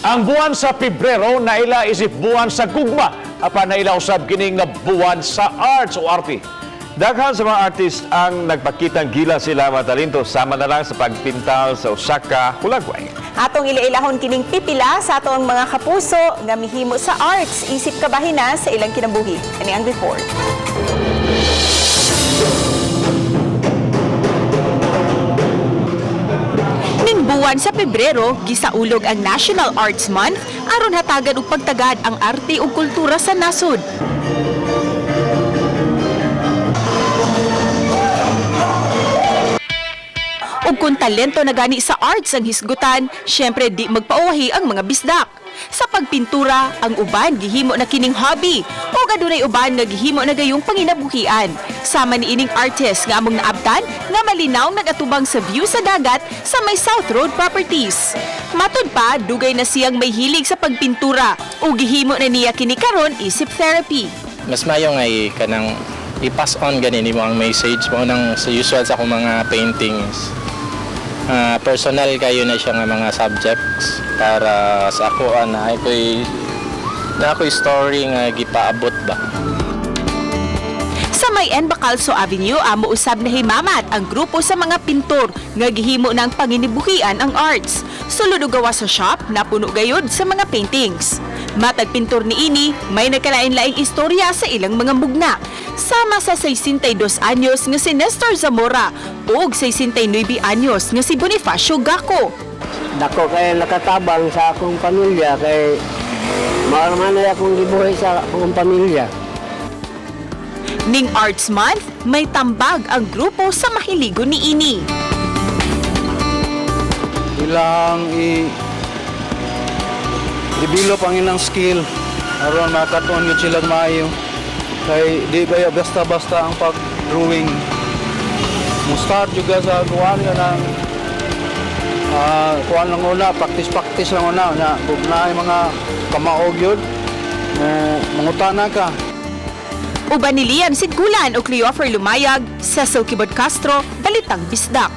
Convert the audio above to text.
Ang buwan sa Pebrero naila isip buwan sa gugma, apan naila usab kining nga buwan sa arts o arte. Daghan sa mga artist ang nagpakitang gila sila matalento sama na lang sa pagpintal sa Osaka, Hulagway. Atong ilailahon kining pipila sa atong mga kapuso nga mihimo sa arts isip kabahina sa ilang kinabuhi. Kani ang report. Ning buwan sa Pebrero, gisaulog ang National Arts Month aron hatagan og pagtagad ang arte ug kultura sa nasod. Ug kung talento na gani sa arts ang hisgutan, syempre di magpauwahi ang mga bisdak. Sa pagpintura, ang uban gihimo na kining hobby o adunay uban nga gihimo na gayong panginabuhian. Sama ni ining artist nga among naabtan nga malinaw nagatubang sa view sa dagat sa may South Road Properties. Matud pa, dugay na siyang may hilig sa pagpintura o gihimo na niya kini karon isip therapy. Mas mayo nga kanang i-pass on ganin mo ang message mo nang sa usual sa akong mga paintings. Personal kayo na siya nga mga subjects para sa ako na ako'y story nga gipaabot ba. Sa may Bacalso Avenue, amo usab na himamat ang grupo sa mga pintor nga gihimo ng panginibuhian ang arts. Sulod og gawas sa shop, napuno gayud sa mga paintings. Matag pintor ni ini, may nagkalain-laing istorya sa ilang mga mugna. Sama sa 62 anyos nga si Nestor Zamora ug 69 anyos nga si Bonifacio Gaco. Dako kay nakatabang sa akong pamilya kay maaraman na akong gibuhi sa akong pamilya. Ning Arts Month, may tambag ang grupo sa mahiligo ni ini. Ilang i-develop ang ilang skill aron makatuon yun silang maayo kay di kaya basta-basta ang pag-drawing mo start juga sa kuwan ka ng kuwan lang una, practice lang una kung na mga kamaog yun mangutana ka. Uban ni Liam Sidgulan o Cleofer Lumayag, Cecil Kibod Castro, Balitang Bisdak.